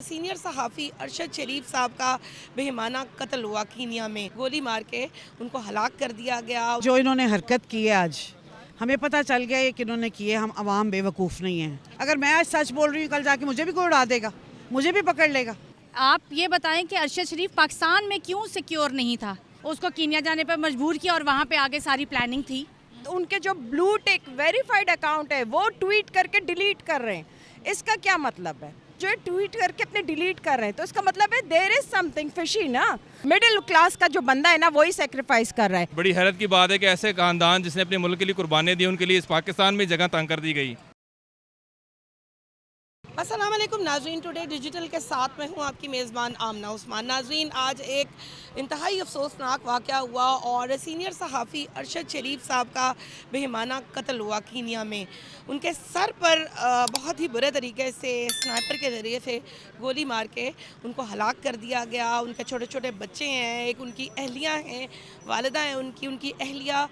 Senior सहाफ़ी अरशद शरीफ साहब का बेईमाना कत्ल हुआ कीनिया में, गोली मार के उनको हलाक कर दिया गया। जो इन्होंने हरकत की है आज हमें पता चल गया है कि इन्होंने की है। हम आवाम बेवकूफ़ नहीं हैं। अगर मैं आज सच बोल रही हूँ कल जाके मुझे भी कोई उड़ा देगा, मुझे भी पकड़ लेगा। आप ये बताएं कि अरशद शरीफ पाकिस्तान में क्यों सिक्योर नहीं था? उसको कीनिया जाने पर मजबूर किया और वहाँ पे आगे सारी प्लानिंग थी। उनके जो ब्लू टिक वेरीफाइड अकाउंट है वो ट्वीट करके डिलीट कर रहे हैं, इसका क्या मतलब है? जो ट्वीट करके अपने डिलीट कर रहे हैं तो इसका मतलब है देयर इज समथिंग फिशी ना। मिडिल क्लास का जो बंदा है ना वही सेक्रीफाइस कर रहा है। बड़ी हैरत की बात है कि ऐसे खानदान जिसने अपने मुल्क के लिए कुर्बानी दी उनके लिए इस पाकिस्तान में जगह तंग कर दी गई। अस्सलाम वालेकुम नाजरीन, टुडे डिजिटल के साथ मैं हूँ आपकी मेज़बान आमना उस्मान। नाजरीन, आज एक इंतहाई अफसोसनाक वाक़या हुआ और सीनियर सहाफ़ी अरशद शरीफ साहब का बेईमाना कत्ल हुआ कीनिया में। उनके सर पर बहुत ही बुरे तरीके से स्नाइपर के ज़रिए से गोली मार के उनको हलाक कर दिया गया। उनके छोटे छोटे बच्चे हैं, एक उनकी अहलिया हैं, वालिदा हैं उनकी अहलिया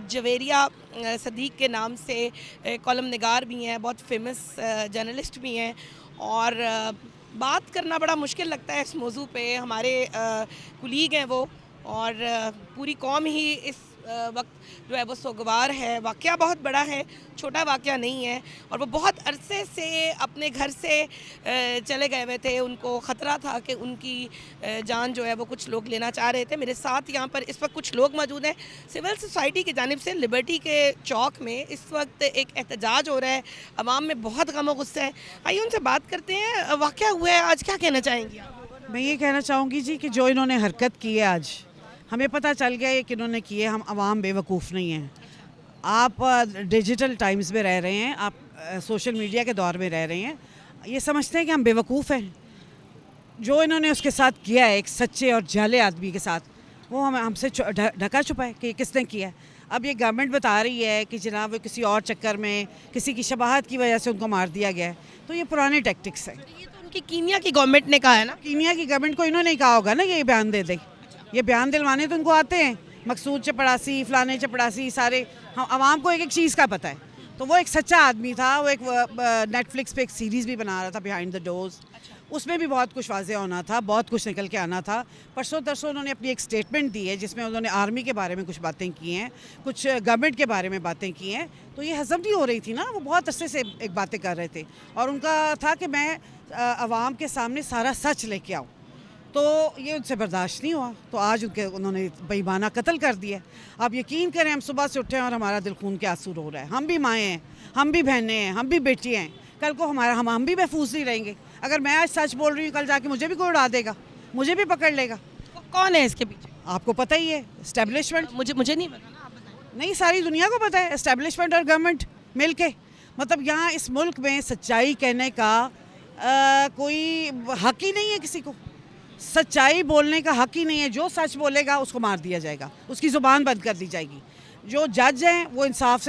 जवेरिया सदीक के नाम से कॉलम निगार भी हैं, बहुत फेमस जर्नलिस्ट भी हैं। और बात करना बड़ा मुश्किल लगता है इस मौजू पे। हमारे कुलीग हैं वो, और पूरी कौम ही इस वक्त जो है वो सोगवार है। वाक़या बहुत बड़ा है, छोटा वाक़या नहीं है। और वो बहुत अरसे से अपने घर से चले गए हुए थे। उनको ख़तरा था कि उनकी जान जो है वो कुछ लोग लेना चाह रहे थे। मेरे साथ यहाँ पर इस वक्त कुछ लोग मौजूद हैं। सिविल सोसाइटी की जानिब से लिबर्टी के चौक में इस वक्त एक एहतजाज हो रहा है। अवाम में बहुत गम और गुस्सा है। आइए उनसे बात करते हैं। वाक़या हुआ है आज, क्या कहना चाहेंगी आप? मैं ये कहना चाहूँगी जी कि जो इन्होंने हरकत की है आज हमें पता चल गया है कि इन्होंने की है। हम आवाम बेवकूफ़ नहीं हैं। आप डिजिटल टाइम्स में रह रहे हैं, आप सोशल मीडिया के दौर में रह रहे हैं, ये समझते हैं कि हम बेवकूफ़ हैं। जो इन्होंने उसके साथ किया है, एक सच्चे और जाले आदमी के साथ, वो हमसे ढका छुपा है कि किसने किया है। अब ये गवर्नमेंट बता रही है कि जनाब वो किसी और चक्कर में किसी की शबाहत की वजह से उनको मार दिया गया है। तो ये पुराने टैक्टिक्स हैं। ये तो उनकी कीनिया की गवर्नमेंट ने कहा है ना। कीनिया की गवर्नमेंट को इन्होंने ही कहा होगा ना ये बयान दे दे। ये बयान दिलवाने तो उनको आते हैं, मकसूद चपड़ासी, फलाने चपड़ासी, सारे हम आवाम को एक एक चीज़ का पता है। तो वो एक सच्चा आदमी था। वो एक नेटफ्लिक्स पे एक सीरीज़ भी बना रहा था, बिहाइंड द डोर्स। उसमें भी बहुत कुछ वाज़े होना था, बहुत कुछ निकल के आना था। परसों तरसों उन्होंने अपनी एक स्टेटमेंट दी है जिसमें उन्होंने आर्मी के बारे में कुछ बातें की हैं, कुछ गवर्नमेंट के बारे में बातें की हैं। तो ये हज़म नहीं हो रही थी ना, वो बहुत अरसे से एक बातें कर रहे थे और उनका था कि मैं आवाम के सामने सारा सच लेके आऊँ। तो ये उनसे बर्दाश्त नहीं हुआ, तो आज उन्होंने बेईमाना कत्ल कर दिया। आप यकीन करें, हम सुबह से उठे हैं और हमारा दिल खून के आंसू रो रहा है। हम भी माएँ हैं, हम भी बहनें हैं, हम भी बेटी हैं। कल को हम भी महफूज नहीं रहेंगे। अगर मैं आज सच बोल रही हूँ कल जाके मुझे भी कोई उड़ा देगा, मुझे भी पकड़ लेगा। कौन है इसके पीछे? आपको पता ही है, इस्टेब्लिशमेंट। मुझे नहीं पता ना, आप बताएं। नहीं, सारी दुनिया को पता है, इस्टेब्लिशमेंट और गवर्नमेंट मिल के। मतलब यहाँ इस मुल्क में सच्चाई कहने का कोई हक ही नहीं है किसी को। सच्चाई बोलने का हक ही नहीं है। जो सच बोलेगा उसको मार दिया जाएगा, उसकी ज़ुबान बंद कर दी जाएगी। जो जज हैं वो इंसाफ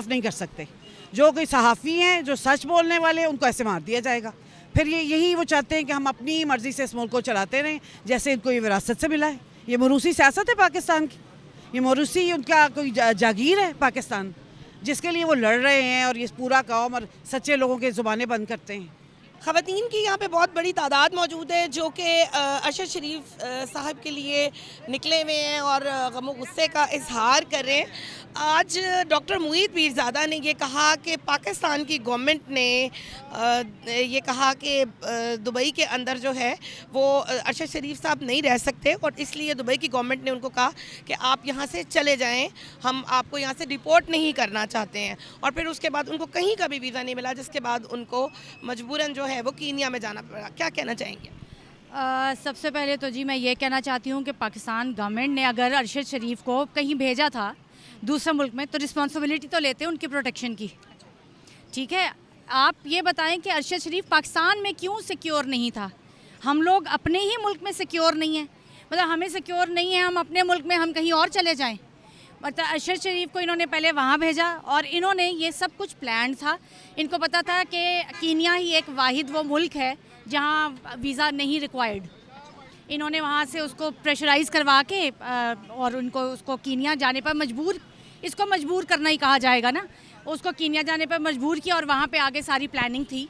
नहीं कर सकते। जो कोई सहाफ़ी हैं जो सच बोलने वाले हैं उनको ऐसे मार दिया जाएगा। फिर यही वो चाहते हैं कि हम अपनी मर्ज़ी से इस मुल्क को चलाते रहें, जैसे इनको ये विरासत से मिला है। ये मरूसी सियासत है पाकिस्तान की। ये मरूसी उनका कोई जागीर है पाकिस्तान, जिसके लिए वो लड़ रहे हैं। और ये पूरा कौम और सच्चे लोगों की ज़ुबानें बंद करते हैं। ख़वातीन की यहाँ पे बहुत बड़ी तादाद मौजूद है जो कि अरशद शरीफ साहब के लिए निकले हुए हैं और गम गुस्से का इजहार कर रहे हैं। आज डॉक्टर मुईद पीरज़ादा ने ये कहा कि पाकिस्तान की गवर्नमेंट ने ये कहा कि दुबई के अंदर जो है वो अरशद शरीफ साहब नहीं रह सकते और इसलिए दुबई की गवर्नमेंट ने उनको कहा कि आप यहाँ से चले जाएँ, हम आपको यहाँ से डिपोर्ट नहीं करना चाहते हैं। और फिर उसके बाद उनको कहीं का भी वीज़ा नहीं मिला, जिसके बाद उनको मजबूरन जो है वो कीनिया में जाना पड़ा। क्या कहना चाहेंगे? सबसे पहले तो जी मैं ये कहना चाहती हूँ कि पाकिस्तान गवर्नमेंट ने अगर अरशद शरीफ को कहीं भेजा था दूसरे मुल्क में तो रिस्पॉन्सिबिलिटी तो लेते हैं उनकी प्रोटेक्शन की। ठीक है, आप ये बताएं कि अरशद शरीफ पाकिस्तान में क्यों सिक्योर नहीं था? हम लोग अपने ही मुल्क में सिक्योर नहीं हैं। मतलब हमें सिक्योर नहीं है, हम अपने मुल्क में हम कहीं और चले जाएं। मतलब अरशद शरीफ को इन्होंने पहले वहाँ भेजा और इन्होंने ये सब कुछ प्लान था। इनको पता था कि कीनिया ही एक वाहिद वो मुल्क है जहाँ वीज़ा नहीं रिक्वायर्ड। इन्होंने वहाँ से उसको प्रेशराइज़ करवा के और उनको उसको कीनिया जाने पर मजबूर करना ही कहा जाएगा ना। उसको कीनिया जाने पर मजबूर किया और वहाँ पे आगे सारी प्लानिंग थी।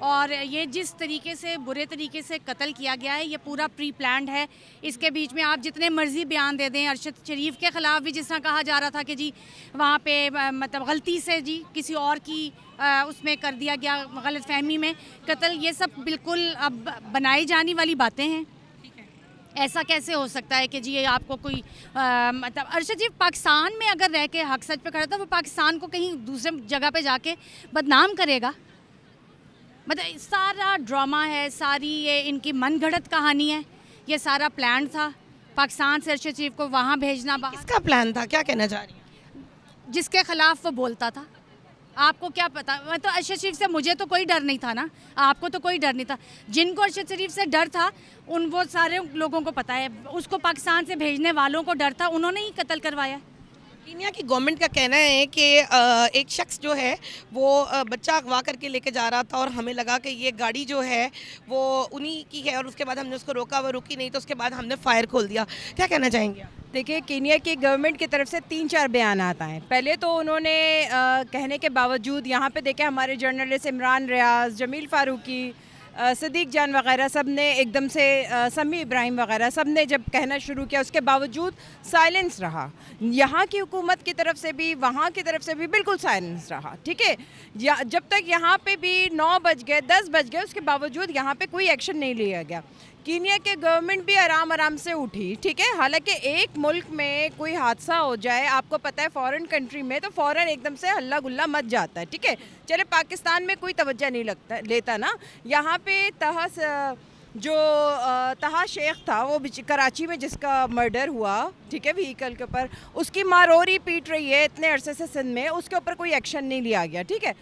और ये जिस तरीके से बुरे तरीके से कत्ल किया गया है ये पूरा प्री प्लान्ड है। इसके बीच में आप जितने मर्जी बयान दे दें, अरशद शरीफ के ख़िलाफ़ भी जिस तरह कहा जा रहा था कि जी वहाँ पे मतलब गलती से जी किसी और की उसमें कर दिया गया, गलतफहमी में कत्ल, ये सब बिल्कुल अब बनाई जाने वाली बातें हैं। ऐसा कैसे हो सकता है कि जी ये आपको कोई मतलब अरशद जी पाकिस्तान में अगर रह के हक सच पे खड़ा था वो पाकिस्तान को कहीं दूसरे जगह पे जाके बदनाम करेगा? मतलब सारा ड्रामा है, सारी ये इनकी मनगढ़ंत कहानी है, ये सारा प्लान था पाकिस्तान से अरशद शरीफ को वहाँ भेजना। किसका प्लान था, क्या कहना चाह रही हैं? जिसके ख़िलाफ़ वो बोलता था। आपको क्या पता, मैं तो अरशद शरीफ से मुझे तो कोई डर नहीं था ना, आपको तो कोई डर नहीं था। जिनको अरशद शरीफ से डर था उन वो सारे लोगों को पता है, उसको पाकिस्तान से भेजने वालों को डर था, उन्होंने ही कत्ल करवाया। कीनिया की गवर्नमेंट का कहना है कि एक शख्स जो है वो बच्चा अगवा करके लेके जा रहा था और हमें लगा कि ये गाड़ी जो है वो उन्हीं की है और उसके बाद हमने उसको रोका, वो रुकी नहीं तो उसके बाद हमने फायर खोल दिया। क्या कहना चाहेंगे आप? देखिए, कीनिया की गवर्नमेंट की तरफ से 3-4 बयान आता है। पहले तो उन्होंने कहने के बावजूद यहाँ पे देखे हमारे जर्नलिस्ट इमरान रियाज, जमील फारूकी, सदीक जान वगैरह सब ने एकदम से समी इब्राहिम वगैरह सब ने जब कहना शुरू किया, उसके बावजूद साइलेंस रहा। यहाँ की हुकूमत की तरफ से भी वहाँ की तरफ से भी बिल्कुल साइलेंस रहा। ठीक है, जब तक यहाँ पे भी 9 बज गए 10 बज गए उसके बावजूद यहाँ पे कोई एक्शन नहीं लिया गया। कीनिया के गवर्नमेंट भी आराम आराम से उठी। ठीक है, हालांकि एक मुल्क में कोई हादसा हो जाए, आपको पता है फॉरेन कंट्री में तो फ़ौरन एकदम से हल्ला गुल्ला मच जाता है। ठीक है, चले पाकिस्तान में कोई तवज्जो नहीं लेता ना। यहाँ पे तहा शेख था वो कराची में जिसका मर्डर हुआ, ठीक है, व्हीकल के ऊपर, उसकी माँ रो रही पीट रही है इतने अरसे से सिंध में, उसके ऊपर कोई एक्शन नहीं लिया गया। ठीक है,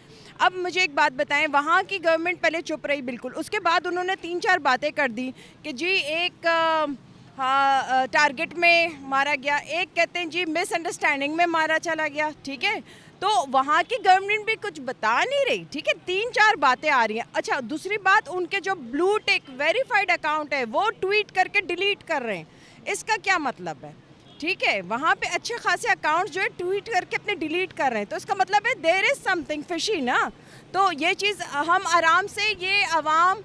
अब मुझे एक बात बताएं, वहाँ की गवर्नमेंट पहले चुप रही बिल्कुल, उसके बाद उन्होंने 3-4 बातें कर दी कि जी एक टारगेट में मारा गया, एक कहते हैं जी मिसअंडरस्टैंडिंग में मारा चला गया। ठीक है, तो वहाँ की गवर्नमेंट भी कुछ बता नहीं रही। ठीक है, 3-4 बातें आ रही हैं। अच्छा, दूसरी बात, उनके जो ब्लू टिक वेरीफाइड अकाउंट है वो ट्वीट करके डिलीट कर रहे हैं, इसका क्या मतलब है? ठीक है, वहाँ पे अच्छे खासे अकाउंट्स जो है ट्वीट करके अपने डिलीट कर रहे हैं, तो इसका मतलब है देयर इज़ समथिंग फिशी ना। तो ये चीज़ हम आराम से ये अवाम,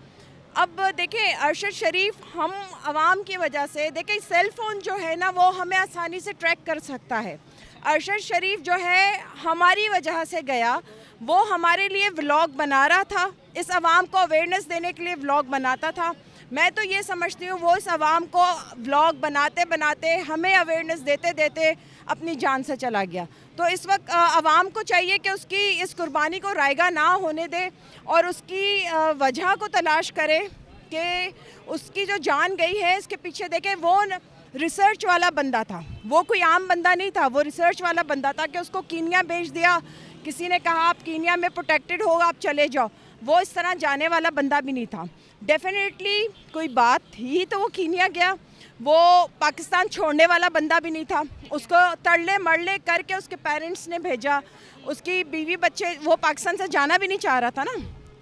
अब देखें अरशद शरीफ, हम अवाम की वजह से देखें सेल फ़ोन जो है ना वो हमें आसानी से ट्रैक कर सकता है। अरशद शरीफ जो है हमारी वजह से गया, वो हमारे लिए व्लॉग बना रहा था, इस अवाम को अवेयरनेस देने के लिए व्लॉग बनाता था। मैं तो ये समझती हूँ वो इस अवाम को व्लॉग बनाते बनाते हमें अवेयरनेस देते देते अपनी जान से चला गया। तो इस वक्त अवाम को चाहिए कि उसकी इस कुर्बानी को रायगा ना होने दे और उसकी वजह को तलाश करे कि उसकी जो जान गई है इसके पीछे। देखें, वो रिसर्च वाला बंदा था, वो कोई आम बंदा नहीं था, वो रिसर्च वाला बंदा था कि उसको कीनिया भेज दिया, किसी ने कहा आप कीनिया में प्रोटेक्टेड हो, आप चले जाओ, वो इस तरह जाने वाला बंदा भी नहीं था। डेफिनेटली कोई बात थी तो वो कीनिया गया, वो पाकिस्तान छोड़ने वाला बंदा भी नहीं था। उसको तड़ले मड़ले करके उसके पेरेंट्स ने भेजा, उसकी बीवी बच्चे, वो पाकिस्तान से जाना भी नहीं चाह रहा था ना।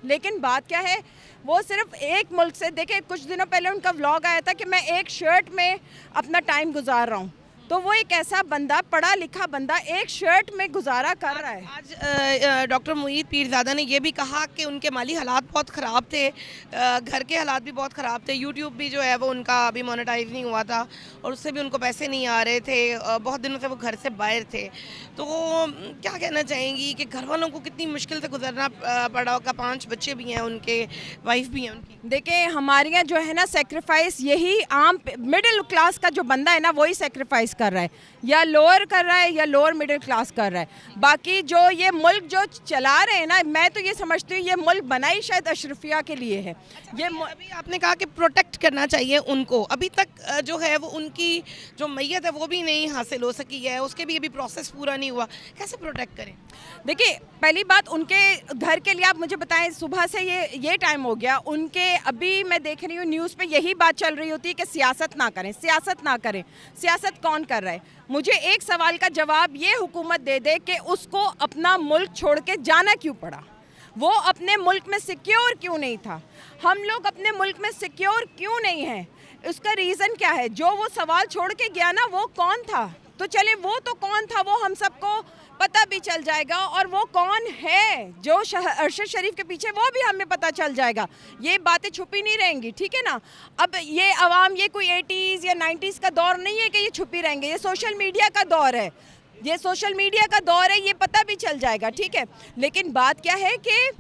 लेकिन बात क्या है, वो सिर्फ एक मुल्क से, देखे कुछ दिनों पहले उनका व्लॉग आया था कि मैं एक शर्ट में अपना टाइम गुजार रहा हूँ, तो वो एक ऐसा बंदा, पढ़ा लिखा बंदा, एक शर्ट में गुजारा कर रहा है। आज डॉक्टर मुईद पीरज़ादा ने यह भी कहा कि उनके माली हालात बहुत ख़राब थे, घर के हालात भी बहुत ख़राब थे, यूट्यूब भी जो है वो उनका अभी मोनेटाइज नहीं हुआ था और उससे भी उनको पैसे नहीं आ रहे थे, बहुत दिनों से वो घर से बाहर थे। तो क्या कहना चाहेंगी कि घर वालों को कितनी मुश्किल से गुजरना पड़ा होगा? 5 बच्चे भी हैं उनके, वाइफ भी हैं उनकी। देखिए, हमारे यहाँ जो है ना सेक्रीफाइस, यही आम मिडिल क्लास का जो बंदा है ना वही सेक्रीफाइस कर रहा है, या लोअर कर रहा है या लोअर मिडिल क्लास कर रहा है। बाकी जो ये मुल्क जो चला रहे हैं ना, मैं तो ये समझती हूँ ये मुल्क बना ही शायद अशरफिया के लिए है। ये अभी आपने कहा कि प्रोटेक्ट करना चाहिए उनको, अभी तक जो है वो उनकी जो मैयत है वो भी नहीं हासिल हो सकी है, उसके भी अभी प्रोसेस पूरा नहीं हुआ, कैसे प्रोटेक्ट करें? देखिए, पहली बात उनके घर के लिए आप मुझे बताएं, सुबह से ये टाइम हो गया उनके, अभी मैं देख रही हूँ न्यूज़ पे यही बात चल रही होती है कि सियासत ना करें, सियासत ना करें। सियासत कौन कर रहा है? मुझे एक सवाल का जवाब ये हुकूमत दे दे कि उसको अपना मुल्क छोड़ के जाना क्यों पड़ा, वो अपने मुल्क में सिक्योर क्यों नहीं था? हम लोग अपने मुल्क में सिक्योर क्यों नहीं हैं? उसका रीज़न क्या है? जो वो सवाल छोड़ के गया ना वो कौन था? तो चले वो तो कौन था वो हम सबको पता भी चल जाएगा, और वो कौन है जो अरशद शरीफ के पीछे, वो भी हमें पता चल जाएगा। ये बातें छुपी नहीं रहेंगी, ठीक है ना। अब ये अवाम, ये कोई 80s या 90s का दौर नहीं है कि ये छुपी रहेंगे, ये सोशल मीडिया का दौर है, ये सोशल मीडिया का दौर है, ये पता भी चल जाएगा, ठीक है। लेकिन बात क्या है कि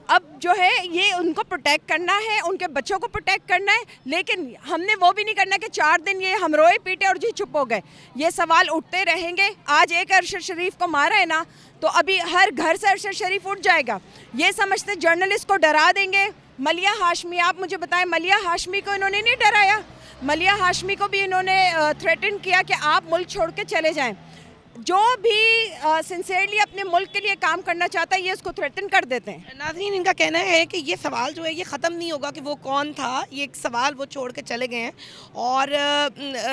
अब जो है ये उनको प्रोटेक्ट करना है, उनके बच्चों को प्रोटेक्ट करना है, लेकिन हमने वो भी नहीं करना कि 4 दिन ये हम रोए पीटे और जी चुप हो गए। ये सवाल उठते रहेंगे। आज एक अरशद शरीफ को मारा है ना, तो अभी हर घर से अरशद शरीफ उठ जाएगा। ये समझते जर्नलिस्ट को डरा देंगे। मलिया हाशमी, आप मुझे बताएं, मलिया हाशमी को इन्होंने नहीं डराया? मलिया हाशमी को भी इन्होंने थ्रेटन किया कि आप मुल्क छोड़ के चले जाएं। जो भी सिंसियरली अपने मुल्क के लिए काम करना चाहता है, ये उसको थ्रेटन कर देते हैं। नाज़रीन, इनका कहना है कि ये सवाल जो है ये ख़त्म नहीं होगा कि वो कौन था। ये एक सवाल वो छोड़ के चले गए हैं, और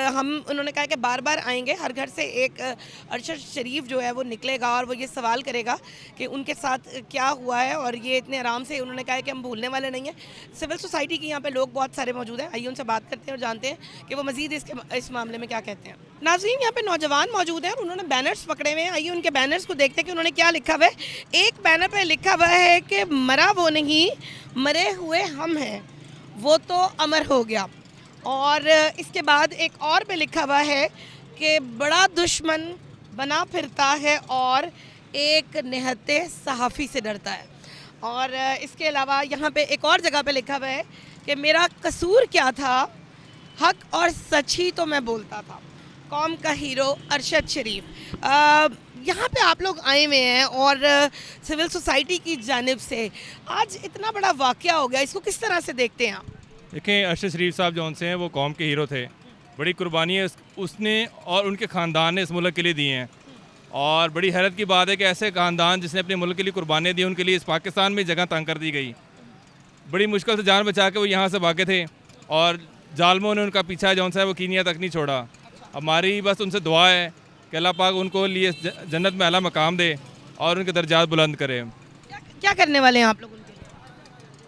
हम, उन्होंने कहा कि बार बार आएंगे, हर घर से एक अरशद शरीफ जो है वो निकलेगा और वो ये सवाल करेगा कि उनके साथ क्या हुआ है, और ये इतने आराम से उन्होंने कहा कि हम भूलने वाले नहीं हैं। सिविल सोसाइटी के यहाँ पे लोग बहुत सारे मौजूद हैं, आइए उनसे बात करते हैं और जानते हैं कि वो मज़ीद इस मामले में क्या कहते हैं। नाज़रीन, यहाँ पे नौजवान मौजूद हैं और उन्होंने बैनर्स पकड़े हुए हैं। आइए उनके बैनर्स को देखते हैं कि उन्होंने क्या लिखा हुआ है। एक बैनर पे लिखा हुआ है कि मरा वो नहीं, मरे हुए हम हैं, वो तो अमर हो गया। और इसके बाद एक और पे लिखा हुआ है कि बड़ा दुश्मन बना फिरता है और एक निहत्ते सहाफ़ी से डरता है। और इसके अलावा यहाँ पे एक और जगह पे लिखा हुआ है कि मेरा कसूर क्या था, हक और सच ही तो मैं बोलता था। कौम का हीरो अरशद शरीफ। यहाँ पे आप लोग आए हुए हैं और सिविल सोसाइटी की जानिब से आज इतना बड़ा वाक़या हो गया, इसको किस तरह से देखते हैं आप? देखें, अरशद शरीफ साहब जौन से हैं वो कौम के हीरो थे। बड़ी कुर्बानी उसने और उनके ख़ानदान ने इस मुल्क के लिए दी हैं, और बड़ी हैरत की बात है कि ऐसे ख़ानदान जिसने अपने मुल्क के लिए कुर्बानी दी, उनके लिए इस पाकिस्तान में जगह तंग कर दी गई। बड़ी मुश्किल से जान बचा के वो यहाँ से भागे थे, और जालमों ने उनका पीछा जौन सा है वो कीनिया तक नहीं छोड़ा। हमारी बस उनसे दुआ है कि अल्लाह पाक उनको लिए जन्नत में आला मकाम दे और उनके दर्जात बुलंद करे। क्या करने वाले हैं आप लोग उनके लिए?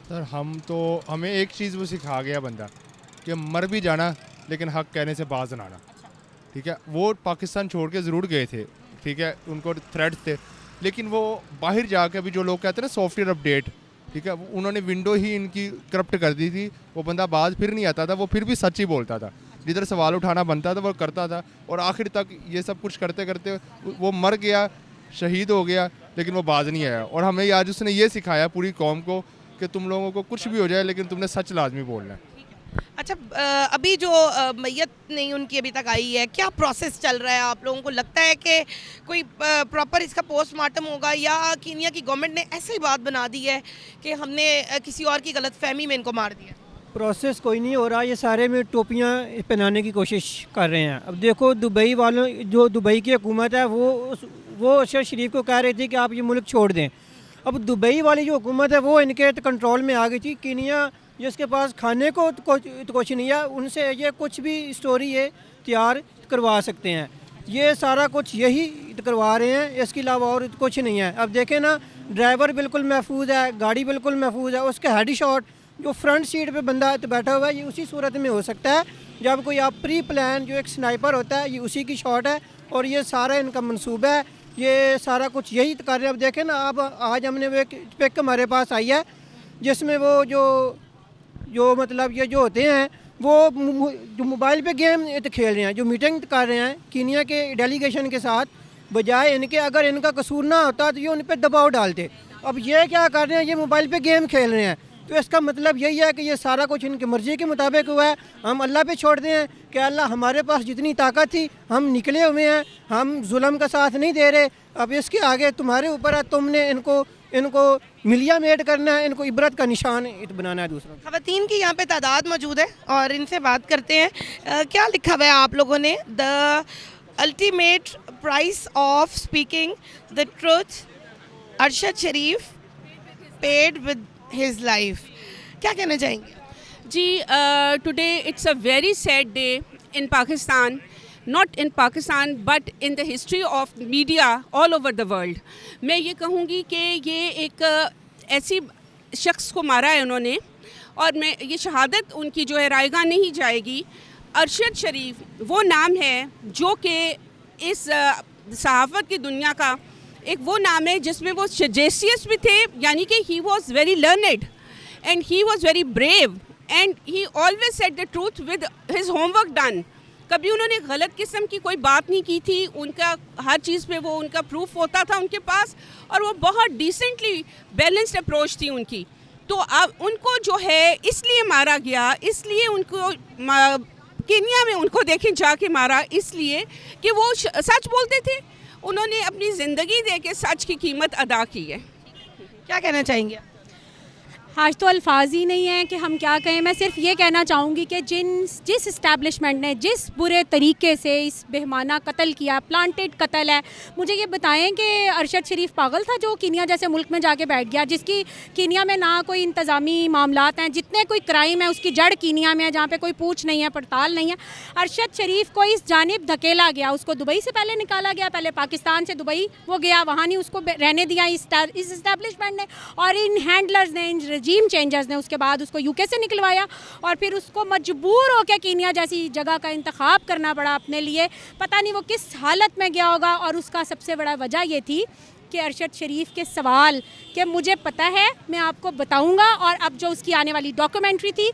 सर, हमें एक चीज़ वो सिखा गया बंदा कि मर भी जाना लेकिन हक कहने से बाज ना आना, ठीक है। वो पाकिस्तान छोड़ के ज़रूर गए थे, ठीक है, उनको थ्रेट थे, लेकिन वो बाहर जाके भी जो लोग कहते हैं ना सॉफ्टवेयर अपडेट, ठीक है, उन्होंने विंडो ही इनकी करप्ट कर दी थी। वो बंदा बाज फिर नहीं आता था, वो फिर भी सच ही बोलता था, जिधर सवाल उठाना बनता था वो करता था, और आखिर तक ये सब कुछ करते करते वो मर गया, शहीद हो गया, लेकिन वो बाज नहीं आया। और हमें आज उसने ये सिखाया पूरी कौम को कि तुम लोगों को कुछ भी हो जाए लेकिन तुमने सच लाजमी बोलना है। अच्छा, अभी जो मैयत नहीं उनकी अभी तक आई है, क्या प्रोसेस चल रहा है? आप लोगों को लगता है कि कोई प्रॉपर इसका पोस्टमार्टम होगा, या कीनिया की गवर्नमेंट ने ऐसे ही बात बना दी है कि हमने किसी और की गलतफहमी में इनको मार दिया? प्रोसेस कोई नहीं हो रहा, ये सारे में टोपियाँ पहनाने की कोशिश कर रहे हैं। अब देखो, दुबई वालों, जो दुबई की हुकूमत है वो अरशद शरीफ को कह रही थी कि आप ये मुल्क छोड़ दें। अब दुबई वाली जो हुकूमत है वो इनके कंट्रोल में आ गई थी। कीनिया जिसके पास खाने को तो कुछ नहीं है, उनसे ये कुछ भी स्टोरी ये तैयार करवा सकते हैं। ये सारा कुछ यही करवा रहे हैं, इसके अलावा और कुछ नहीं है। अब देखें ना, ड्राइवर बिल्कुल महफूज है, गाड़ी बिल्कुल महफूज है, उसका हेड शॉट जो फ्रंट सीट पे बंदा बैठा हुआ है, ये उसी सूरत में हो सकता है जब कोई आप प्री प्लान, जो एक स्नाइपर होता है, ये उसी की शॉट है, और ये सारा इनका मंसूबा है। ये सारा कुछ यही कर रहे हैं। अब देखें ना, अब आज हमने वो एक पिक हमारे पास आई है जिसमें वो जो मतलब ये जो होते हैं वो जो मोबाइल पे गेम खेल रहे हैं, जो मीटिंग कर रहे हैं कीनिया के डेलीगेशन के साथ, बजाय इनके अगर इनका कसूर ना होता तो ये उन पर दबाव डालते। अब ये क्या कर रहे हैं, ये मोबाइल पे गेम खेल रहे हैं, तो इसका मतलब यही है कि ये सारा कुछ इनकी मर्ज़ी के मुताबिक हुआ है। हम अल्लाह पे छोड़ दें कि अल्लाह, हमारे पास जितनी ताकत थी हम निकले हुए हैं, हम जुल्म का साथ नहीं दे रहे। अब इसके आगे तुम्हारे ऊपर है, तुमने इनको मिलिया मेट करना है, इनको इबरत का निशान बनाना है। दूसरा, ख़वातीन की यहाँ पे तादाद मौजूद है और इनसे बात करते हैं। क्या लिखा हुआ है आप लोगों ने? The ultimate price of speaking the truth, Arshad Sharif paid with his life. क्या कहना चाहेंगे जी? Today it's a very sad day in Pakistan, not in Pakistan but in the history of media all over the world। मैं ये कहूँगी कि ये एक ऐसी शख्स को मारा है उन्होंने, और मैं ये शहादत उनकी जो है रायगा नहीं जाएगी। अरशद शरीफ वो नाम है जो कि इस सहाफ़त की दुनिया का एक वो नाम है जिसमें वो सजेशियस भी थे, यानी कि he was very learned and he was very brave and he always said the truth with his homework done. कभी उन्होंने गलत किस्म की कोई बात नहीं की थी, उनका हर चीज़ पे वो उनका प्रूफ होता था उनके पास, और वो बहुत डिसेंटली बैलेंस्ड अप्रोच थी उनकी। तो अब उनको जो है इसलिए मारा गया, इसलिए उनको केन्या में उनको देखें जाके मारा, इसलिए कि वो सच बोलते थे। उन्होंने अपनी ज़िंदगी दे के सच की कीमत अदा की है। क्या कहना चाहेंगे आप? आज तो अल्फाज ही नहीं है कि हम क्या कहें। मैं सिर्फ ये कहना चाहूँगी कि जिस इस्टेब्लिशमेंट ने जिस बुरे तरीके से इस बेहमाना कत्ल किया, प्लांटेड कत्ल है, मुझे ये बताएं कि अरशद शरीफ पागल था जो कीनिया जैसे मुल्क में जाके बैठ गया, जिसकी कीनिया में ना कोई इंतज़ामी मामलात हैं, जितने कोई क्राइम है उसकी जड़ कीनिया में है, जहाँ पे कोई पूछ नहीं है, पड़ताल नहीं है। अरशद शरीफ को इस जानिब धकेला गया, उसको दुबई से पहले निकाला गया, पहले पाकिस्तान से दुबई वो गया, वहाँ नहीं उसको रहने दिया इस इस्टेब्लिशमेंट ने और इन हैंडलर्स ने, इन रजीम चेंजर्स ने। उसके बाद उसको यूके से निकलवाया और फिर उसको मजबूर होकर कीनिया जैसी जगह का इंतखाब करना पड़ा अपने लिए। पता नहीं वो किस हालत में गया होगा, और उसका सबसे बड़ा वजह ये थी कि अरशद शरीफ के सवाल कि मुझे पता है, मैं आपको बताऊंगा, और अब जो उसकी आने वाली डॉक्यूमेंट्री थी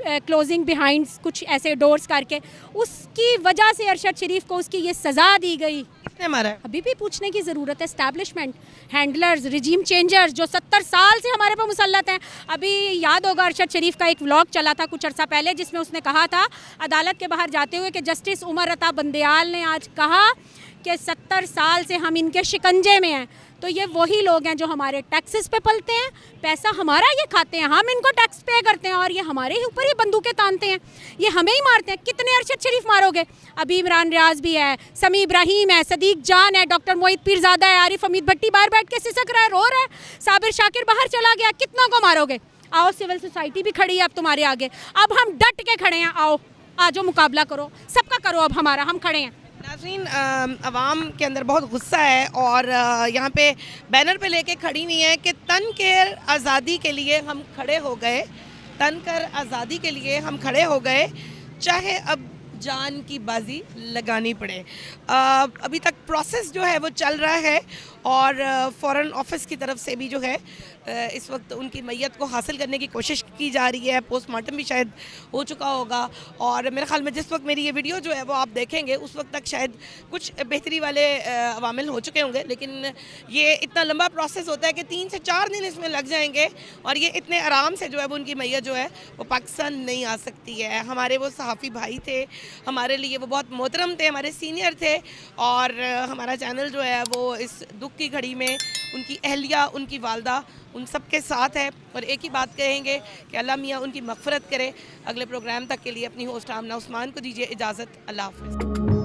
क्लोजिंग बिहाइंड कुछ ऐसे डोर्स करके, उसकी वजह से अरशद शरीफ को उसकी ये सज़ा दी गई। किसने मारा है? अभी भी पूछने की ज़रूरत है। एस्टैब्लिशमेंट, हैंडलर्स, रिजीम चेंजर्स जो 70 साल से हमारे पर मुसल्लत हैं। अभी याद होगा अरशद शरीफ का एक व्लॉग चला था कुछ अर्सा पहले, जिसमें उसने कहा था अदालत के बाहर जाते हुए कि जस्टिस उमर अता बंदयाल ने आज कहा कि 70 साल से हम इनके शिकंजे में हैं। तो ये वही लोग हैं जो हमारे टैक्सेस पे पलते हैं, पैसा हमारा ये खाते हैं, हम इनको टैक्स पे करते हैं और ये हमारे ही ऊपर ही बंदूकें तानते हैं, ये हमें ही मारते हैं। कितने अरशद शरीफ मारोगे? अभी इमरान रियाज भी है, समी इब्राहिम है, सदीक जान है, डॉक्टर मोहित पीरजादा है, आरिफ हमीद भट्टी बाहर बैठ के सिसक रहा है, रो रहा है, साबिर शाकिर बाहर चला गया, कितनों को मारोगे? आओ, सिविल सोसाइटी भी खड़ी है अब तुम्हारे आगे, अब हम डट के खड़े हैं, आओ आ जाओ, मुकाबला करो, सबका करो, अब हमारा, हम खड़े हैं। नाज़रीन, अवाम के अंदर बहुत गुस्सा है और यहाँ पे बैनर पे लेके खड़ी हुई है कि तन के आज़ादी के लिए हम खड़े हो गए, तन कर आज़ादी के लिए हम खड़े हो गए, चाहे अब जान की बाजी लगानी पड़े। अभी तक प्रोसेस जो है वो चल रहा है और फ़ॉरेन ऑफिस की तरफ से भी जो है इस वक्त उनकी मैयत को हासिल करने की कोशिश की जा रही है। पोस्टमार्टम भी शायद हो चुका होगा और मेरे ख्याल में जिस वक्त मेरी ये वीडियो जो है वो आप देखेंगे उस वक्त तक शायद कुछ बेहतरी वाले अवामिल हो चुके होंगे, लेकिन ये इतना लंबा प्रोसेस होता है कि 3 से 4 दिन इसमें लग जाएंगे और ये इतने आराम से जो है वो उनकी मैयत जो है वो पाकिस्तान नहीं आ सकती है। हमारे वो सहाफ़ी भाई थे, हमारे लिए वो बहुत मोहतरम थे, हमारे सीनियर थे और हमारा चैनल जो है वो इस दुख की घड़ी में उनकी अहलिया, उनकी वालदा, उन सब के साथ है और एक ही बात कहेंगे कि अल्लाह मियाँ उनकी मग़फ़िरत करे। अगले प्रोग्राम तक के लिए अपनी होस्ट आमना उस्मान को दीजिए इजाज़त। अल्लाह हाफ़िज़।